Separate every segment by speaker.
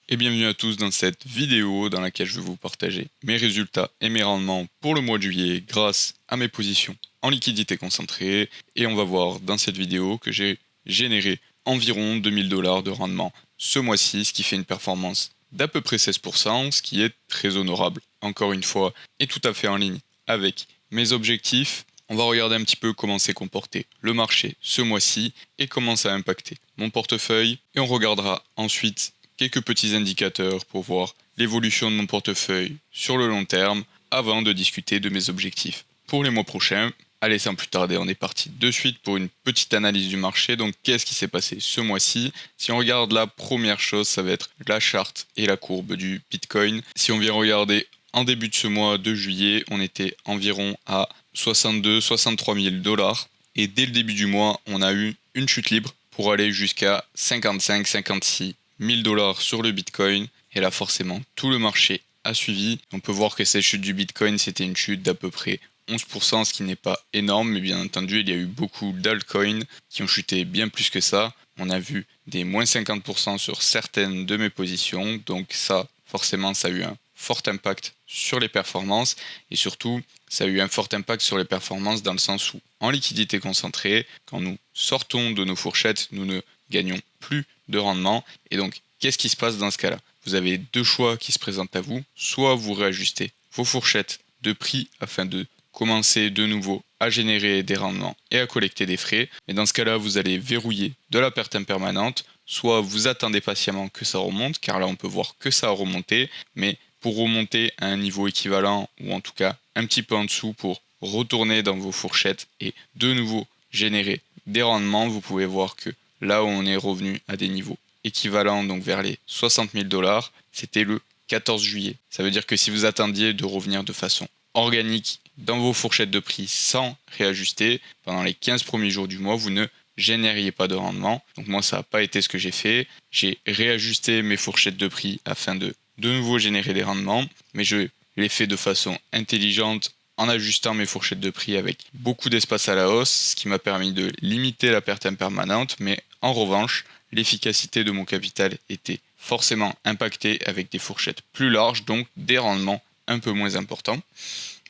Speaker 1: Et bienvenue à tous dans cette vidéo dans laquelle je vais vous partager mes résultats et mes rendements pour le mois de juillet grâce à mes positions en liquidité concentrée. Et on va voir dans cette vidéo que j'ai généré environ 2000 $ de rendement ce mois-ci, ce qui fait une performance d'à peu près 16%, ce qui est très honorable, encore une fois, et tout à fait en ligne avec mes objectifs. On va regarder un petit peu comment s'est comporté le marché ce mois-ci et comment ça a impacté mon portefeuille. Et on regardera ensuite quelques petits indicateurs pour voir l'évolution de mon portefeuille sur le long terme avant de discuter de mes objectifs pour les mois prochains. Allez, sans plus tarder, on est parti de suite pour une petite analyse du marché. Donc, qu'est-ce qui s'est passé ce mois-ci? Si on regarde la première chose, ça va être la charte et la courbe du Bitcoin. Si on vient regarder en début de ce mois de juillet, on était environ à 62-63 000 $. Et dès le début du mois, on a eu une chute libre pour aller jusqu'à 55-56 000 $ sur le Bitcoin. Et là, forcément, tout le marché a suivi. On peut voir que cette chute du Bitcoin, c'était une chute d'à peu près 11%, ce qui n'est pas énorme, mais bien entendu, il y a eu beaucoup d'altcoins qui ont chuté bien plus que ça. On a vu des moins 50% sur certaines de mes positions, donc ça, forcément, ça a eu un fort impact sur les performances, et surtout, ça a eu un fort impact sur les performances dans le sens où, en liquidité concentrée, quand nous sortons de nos fourchettes, nous ne gagnons plus de rendement. Et donc, qu'est-ce qui se passe dans ce cas-là? Vous avez deux choix qui se présentent à vous. Soit vous réajustez vos fourchettes de prix afin de commencer de nouveau à générer des rendements et à collecter des frais. Mais dans ce cas-là, vous allez verrouiller de la perte impermanente. Soit vous attendez patiemment que ça remonte, car là on peut voir que ça a remonté, mais pour remonter à un niveau équivalent, ou en tout cas un petit peu en dessous, pour retourner dans vos fourchettes et de nouveau générer des rendements, vous pouvez voir que là où on est revenu à des niveaux équivalents, donc vers les 60 000 $, c'était le 14 juillet. Ça veut dire que si vous attendiez de revenir de façon organique dans vos fourchettes de prix sans réajuster, pendant les 15 premiers jours du mois, vous ne génériez pas de rendement. Donc moi, ça n'a pas été ce que j'ai fait. J'ai réajusté mes fourchettes de prix afin de nouveau générer des rendements, mais je l'ai fait de façon intelligente en ajustant mes fourchettes de prix avec beaucoup d'espace à la hausse, ce qui m'a permis de limiter la perte impermanente, mais en revanche, l'efficacité de mon capital était forcément impactée avec des fourchettes plus larges, donc des rendements un peu moins importants.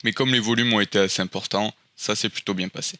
Speaker 1: Mais comme les volumes ont été assez importants, ça s'est plutôt bien passé.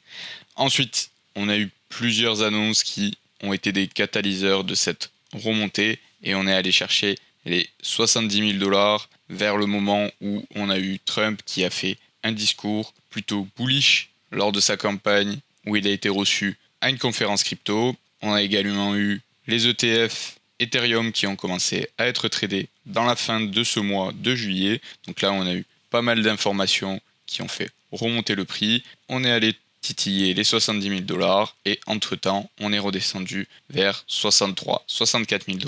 Speaker 1: Ensuite, on a eu plusieurs annonces qui ont été des catalyseurs de cette remontée et on est allé chercher les 70 000 $ vers le moment où on a eu Trump qui a fait un discours plutôt bullish lors de sa campagne où il a été reçu à une conférence crypto. On a également eu les ETF Ethereum qui ont commencé à être tradés dans la fin de ce mois de juillet. Donc là, on a eu pas mal d'informations qui ont fait remonter le prix. On est allé titiller les 70 000 $ et entre-temps, on est redescendu vers 63-64 000 $.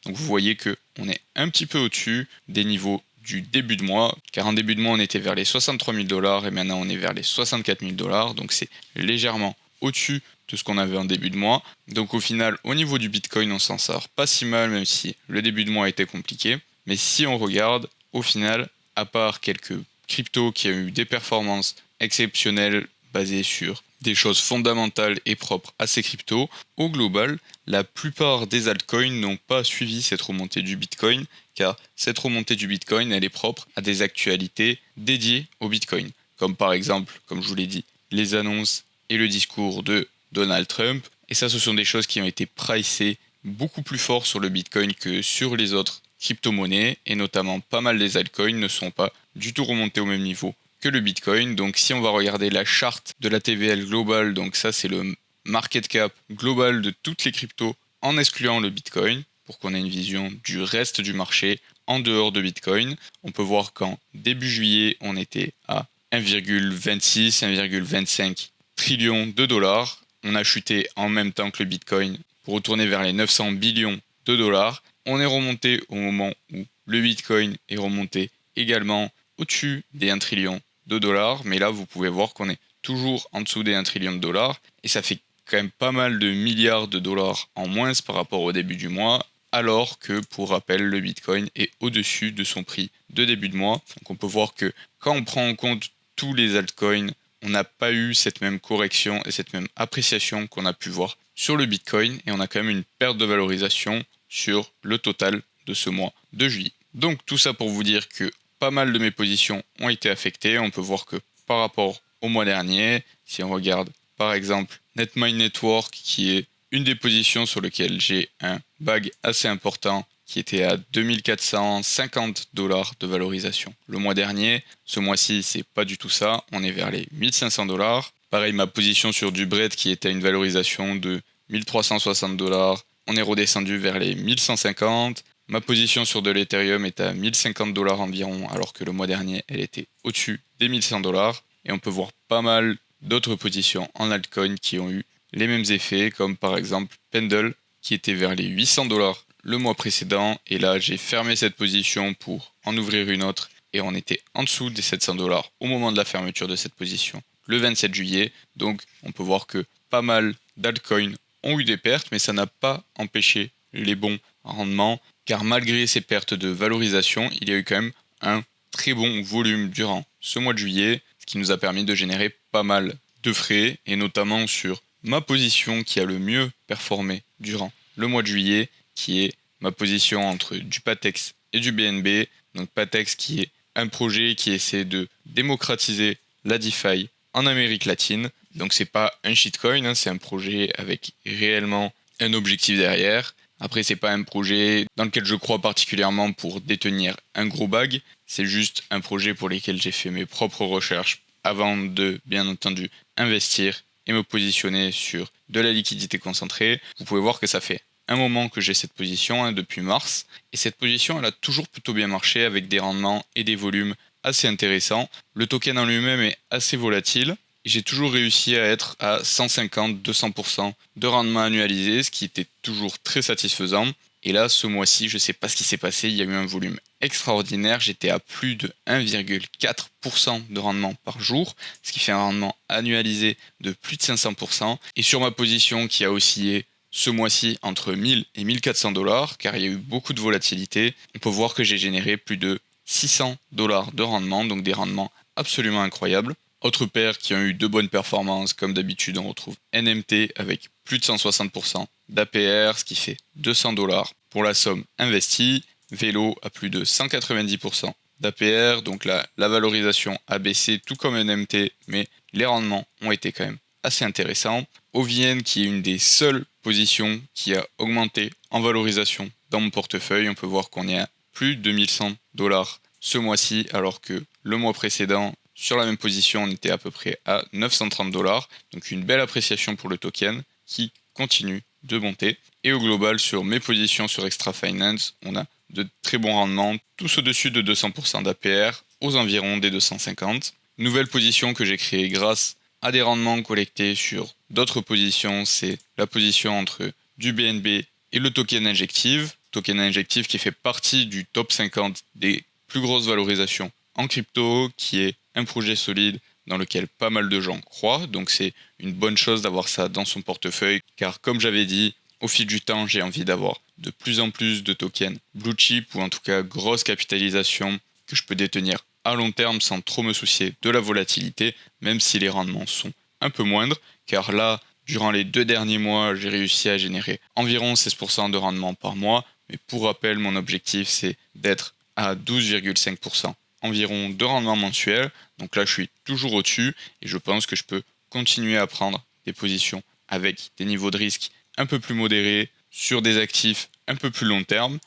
Speaker 1: Donc vous voyez qu'on est un petit peu au-dessus des niveaux du début de mois, car en début de mois, on était vers les 63 000 $ et maintenant on est vers les 64 000 $. Donc c'est légèrement au-dessus de ce qu'on avait en début de mois. Donc au final, au niveau du Bitcoin, on s'en sort pas si mal, même si le début de mois a été compliqué. Mais si on regarde, au final, à part quelques cryptos qui ont eu des performances exceptionnelles basées sur des choses fondamentales et propres à ces cryptos, au global, la plupart des altcoins n'ont pas suivi cette remontée du Bitcoin, car cette remontée du Bitcoin, elle est propre à des actualités dédiées au Bitcoin, comme par exemple, comme je vous l'ai dit, les annonces et le discours de Donald Trump. Et ça, ce sont des choses qui ont été pricées beaucoup plus fort sur le Bitcoin que sur les autres crypto-monnaies, et notamment pas mal des altcoins ne sont pas du tout remontés au même niveau que le Bitcoin. Donc si on va regarder la charte de la TVL globale, donc ça c'est le market cap global de toutes les cryptos en excluant le Bitcoin, pour qu'on ait une vision du reste du marché en dehors de Bitcoin, on peut voir qu'en début juillet, on était à 1,26-1,25 trillions de dollars. On a chuté en même temps que le Bitcoin pour retourner vers les 900 billions de dollars. On est remonté au moment où le Bitcoin est remonté également au-dessus des 1 trillion de dollars. Mais là, vous pouvez voir qu'on est toujours en dessous des 1 trillion de dollars. Et ça fait quand même pas mal de milliards de dollars en moins par rapport au début du mois. Alors que, pour rappel, le Bitcoin est au-dessus de son prix de début de mois. Donc on peut voir que quand on prend en compte tous les altcoins, on n'a pas eu cette même correction et cette même appréciation qu'on a pu voir sur le Bitcoin. Et on a quand même une perte de valorisation sur le total de ce mois de juillet. Donc tout ça pour vous dire que pas mal de mes positions ont été affectées. On peut voir que par rapport au mois dernier, si on regarde par exemple Netmind Network, qui est une des positions sur lesquelles j'ai un bag assez important, qui était à 2450 $ de valorisation le mois dernier. Ce mois-ci, c'est pas du tout ça, on est vers les 1500 $. Pareil, ma position sur du Bread qui était à une valorisation de 1360 $, on est redescendu vers les 1150. Ma position sur de l'Ethereum est à 1050 $ environ, alors que le mois dernier, elle était au-dessus des 1100 $. Et on peut voir pas mal d'autres positions en altcoin qui ont eu les mêmes effets, comme par exemple Pendle, qui était vers les 800 $ le mois précédent. Et là, j'ai fermé cette position pour en ouvrir une autre. Et on était en dessous des 700 $ au moment de la fermeture de cette position, le 27 juillet. Donc, on peut voir que pas mal d'altcoins ont eu des pertes, mais ça n'a pas empêché les bons rendements, car malgré ces pertes de valorisation, il y a eu quand même un très bon volume durant ce mois de juillet, ce qui nous a permis de générer pas mal de frais, et notamment sur ma position qui a le mieux performé durant le mois de juillet, qui est ma position entre du Patex et du BNB. Donc Patex qui est un projet qui essaie de démocratiser la DeFi en Amérique latine. Donc c'est pas un shitcoin, c'est un projet avec réellement un objectif derrière. Après, c'est pas un projet dans lequel je crois particulièrement pour détenir un gros bag. C'est juste un projet pour lequel j'ai fait mes propres recherches avant de, bien entendu, investir et me positionner sur de la liquidité concentrée. Vous pouvez voir que ça fait un moment que j'ai cette position, depuis mars. Et cette position, elle a toujours plutôt bien marché avec des rendements et des volumes assez intéressants. Le token en lui-même est assez volatile. J'ai toujours réussi à être à 150-200% de rendement annualisé, ce qui était toujours très satisfaisant. Et là, ce mois-ci, je ne sais pas ce qui s'est passé, il y a eu un volume extraordinaire. J'étais à plus de 1,4% de rendement par jour, ce qui fait un rendement annualisé de plus de 500%. Et sur ma position qui a oscillé ce mois-ci entre 1000 et 1400 $, car il y a eu beaucoup de volatilité, on peut voir que j'ai généré plus de 600 $ de rendement, donc des rendements absolument incroyables. Autres paires qui ont eu de bonnes performances, comme d'habitude, on retrouve NMT avec plus de 160% d'APR, ce qui fait 200 $ pour la somme investie. Vélo à plus de 190% d'APR, donc la valorisation a baissé tout comme NMT, mais les rendements ont été quand même assez intéressants. OVN qui est une des seules positions qui a augmenté en valorisation dans mon portefeuille, on peut voir qu'on est à plus de 1100 $ ce mois-ci, alors que le mois précédent, sur la même position, on était à peu près à 930 $. Donc une belle appréciation pour le token qui continue de monter. Et au global, sur mes positions sur Extra Finance, on a de très bons rendements, tous au-dessus de 200% d'APR, aux environs des 250. Nouvelle position que j'ai créée grâce à des rendements collectés sur d'autres positions, c'est la position entre du BNB et le token Injective. Token Injective qui fait partie du top 50 des plus grosses valorisations en crypto, qui est un projet solide dans lequel pas mal de gens croient. Donc c'est une bonne chose d'avoir ça dans son portefeuille, car comme j'avais dit, au fil du temps, j'ai envie d'avoir de plus en plus de tokens blue chip, ou en tout cas grosse capitalisation, que je peux détenir à long terme sans trop me soucier de la volatilité, même si les rendements sont un peu moindres, car là, durant les 2 derniers mois, j'ai réussi à générer environ 16% de rendement par mois, mais pour rappel, mon objectif c'est d'être à 12,5% environ de rendement mensuel. Donc là, je suis toujours au-dessus et je pense que je peux continuer à prendre des positions avec des niveaux de risque un peu plus modérés sur des actifs un peu plus long terme.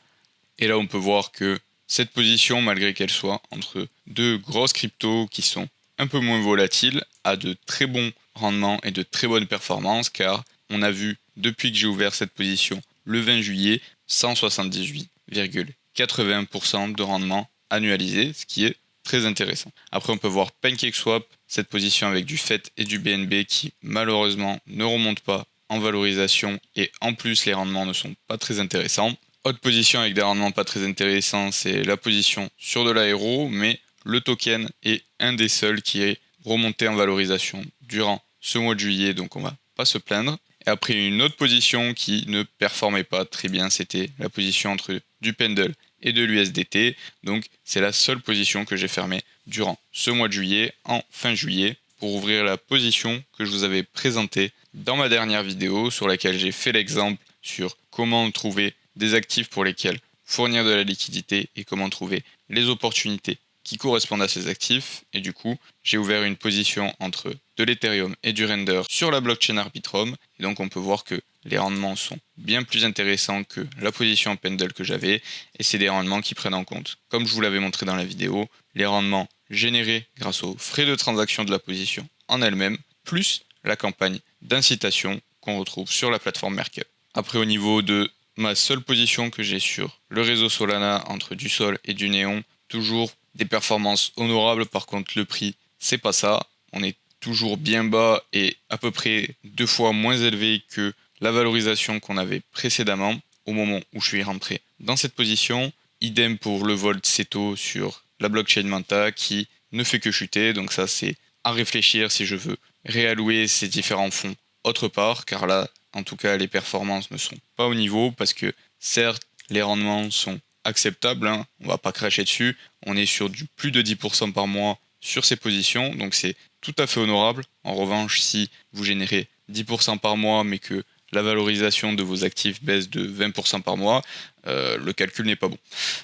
Speaker 1: Et là, on peut voir que cette position, malgré qu'elle soit entre deux grosses cryptos qui sont un peu moins volatiles, a de très bons rendements et de très bonnes performances, car on a vu depuis que j'ai ouvert cette position le 20 juillet 178,81% de rendement annualisé, ce qui est très intéressant. Après, on peut voir PancakeSwap, cette position avec du FET et du BNB qui malheureusement ne remonte pas en valorisation, et en plus les rendements ne sont pas très intéressants. Autre position avec des rendements pas très intéressants, c'est la position sur de l'aéro, mais le token est un des seuls qui est remonté en valorisation durant ce mois de juillet, donc on va pas se plaindre. Et après, une autre position qui ne performait pas très bien, c'était la position entre du Pendle et de l'USDT. Donc c'est la seule position que j'ai fermée durant ce mois de juillet, en fin juillet, pour ouvrir la position que je vous avais présentée dans ma dernière vidéo, sur laquelle j'ai fait l'exemple sur comment trouver des actifs pour lesquels fournir de la liquidité et comment trouver les opportunités qui correspondent à ces actifs. Et du coup, j'ai ouvert une position entre de l'Ethereum et du Render sur la blockchain Arbitrum. Et donc, on peut voir que les rendements sont bien plus intéressants que la position en Pendle que j'avais. Et c'est des rendements qui prennent en compte, comme je vous l'avais montré dans la vidéo, les rendements générés grâce aux frais de transaction de la position en elle-même, plus la campagne d'incitation qu'on retrouve sur la plateforme Merkle. Après, au niveau de ma seule position que j'ai sur le réseau Solana entre du Sol et du Néon, toujours des performances honorables. Par contre, le prix, c'est pas ça. On est toujours bien bas et à peu près 2 fois moins élevé que la valorisation qu'on avait précédemment au moment où je suis rentré dans cette position. Idem pour le Volt Ceto sur la blockchain Manta qui ne fait que chuter. Donc ça, c'est à réfléchir si je veux réallouer ces différents fonds autre part, car là, en tout cas, les performances ne sont pas au niveau parce que certes, les rendements sont acceptables, hein, on va pas cracher dessus, on est sur du plus de 10% par mois sur ces positions, donc c'est tout à fait honorable. En revanche, si vous générez 10% par mois mais que la valorisation de vos actifs baisse de 20% par mois, le calcul n'est pas bon.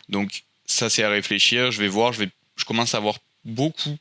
Speaker 1: Donc ça, c'est à réfléchir. Je vais voir, je commence à avoir beaucoup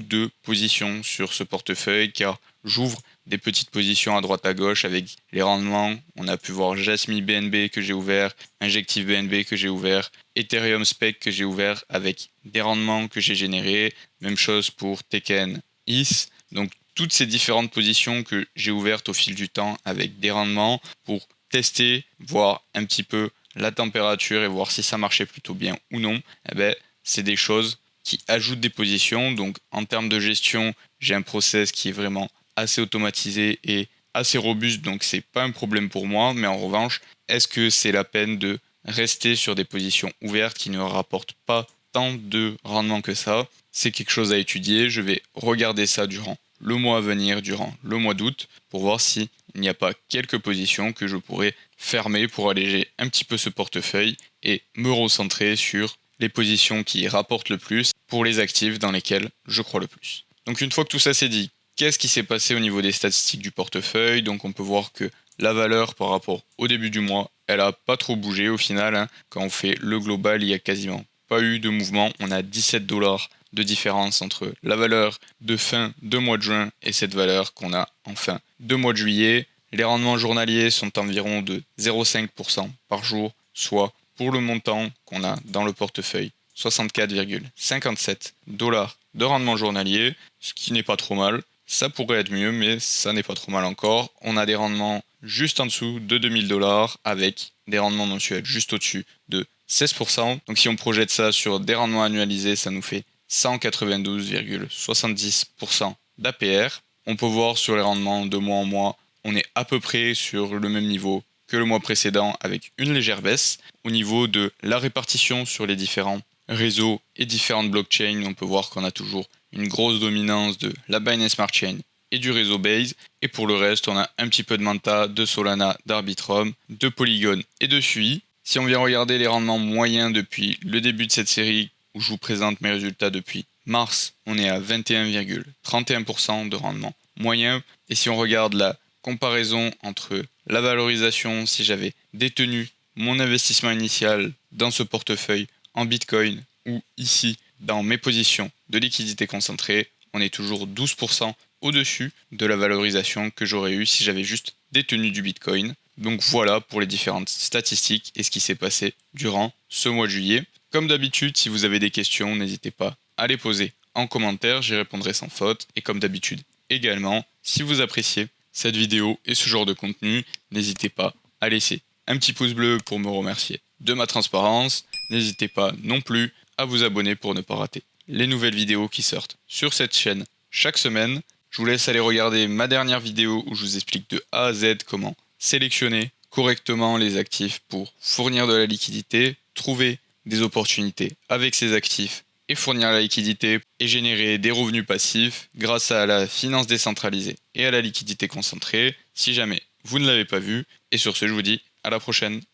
Speaker 1: de positions sur ce portefeuille car j'ouvre des petites positions à droite à gauche avec les rendements. On a pu voir Jasmy BNB que j'ai ouvert, Injective BNB que j'ai ouvert, Ethereum Spec que j'ai ouvert avec des rendements que j'ai générés. Même chose pour Tekken IS. Donc toutes ces différentes positions que j'ai ouvertes au fil du temps avec des rendements pour tester, voir un petit peu la température et voir si ça marchait plutôt bien ou non, eh ben, c'est des choses qui ajoutent des positions. Donc en termes de gestion, j'ai un process qui est vraiment assez automatisé et assez robuste, donc c'est pas un problème pour moi. Mais en revanche, est-ce que c'est la peine de rester sur des positions ouvertes qui ne rapportent pas tant de rendement que ça? C'est quelque chose à étudier. Je vais regarder ça durant le mois à venir, durant le mois d'août, pour voir s'il n'y a pas quelques positions que je pourrais fermer pour alléger un petit peu ce portefeuille et me recentrer sur les positions qui rapportent le plus pour les actifs dans lesquels je crois le plus. Donc une fois que tout ça c'est dit, qu'est-ce qui s'est passé au niveau des statistiques du portefeuille? Donc on peut voir que la valeur par rapport au début du mois, elle a pas trop bougé au final, hein. Quand on fait le global, il y a quasiment pas eu de mouvement. On a 17$ de différence entre la valeur de fin de mois de juin et cette valeur qu'on a en fin de mois de juillet. Les rendements journaliers sont environ de 0,5% par jour, soit pour le montant qu'on a dans le portefeuille, 64,57$ de rendement journalier, ce qui n'est pas trop mal. Ça pourrait être mieux, mais ça n'est pas trop mal encore. On a des rendements juste en dessous de 2000$ avec des rendements mensuels juste au-dessus de 16%. Donc si on projette ça sur des rendements annualisés, ça nous fait 192,70% d'APR. On peut voir sur les rendements de mois en mois, on est à peu près sur le même niveau que le mois précédent avec une légère baisse. Au niveau de la répartition sur les différents réseaux et différentes blockchains, on peut voir qu'on a toujours une grosse dominance de la Binance Smart Chain et du réseau Base. Et pour le reste, on a un petit peu de Manta, de Solana, d'Arbitrum, de Polygon et de Sui. Si on vient regarder les rendements moyens depuis le début de cette série, où je vous présente mes résultats depuis mars, on est à 21,31% de rendement moyen. Et si on regarde la comparaison entre la valorisation, si j'avais détenu mon investissement initial dans ce portefeuille en Bitcoin ou ici dans mes positions de liquidité concentrée, on est toujours 12% au-dessus de la valorisation que j'aurais eu si j'avais juste détenu du Bitcoin. Donc voilà pour les différentes statistiques et ce qui s'est passé durant ce mois de juillet. Comme d'habitude, si vous avez des questions, n'hésitez pas à les poser en commentaire, j'y répondrai sans faute. Et comme d'habitude également, si vous appréciez cette vidéo et ce genre de contenu, n'hésitez pas à laisser un petit pouce bleu pour me remercier de ma transparence. N'hésitez pas non plus à vous abonner pour ne pas rater les nouvelles vidéos qui sortent sur cette chaîne chaque semaine. Je vous laisse aller regarder ma dernière vidéo où je vous explique de A à Z comment sélectionner correctement les actifs pour fournir de la liquidité, trouver des opportunités avec ces actifs et fournir la liquidité et générer des revenus passifs grâce à la finance décentralisée et à la liquidité concentrée si jamais vous ne l'avez pas vu. Et sur ce, je vous dis à la prochaine.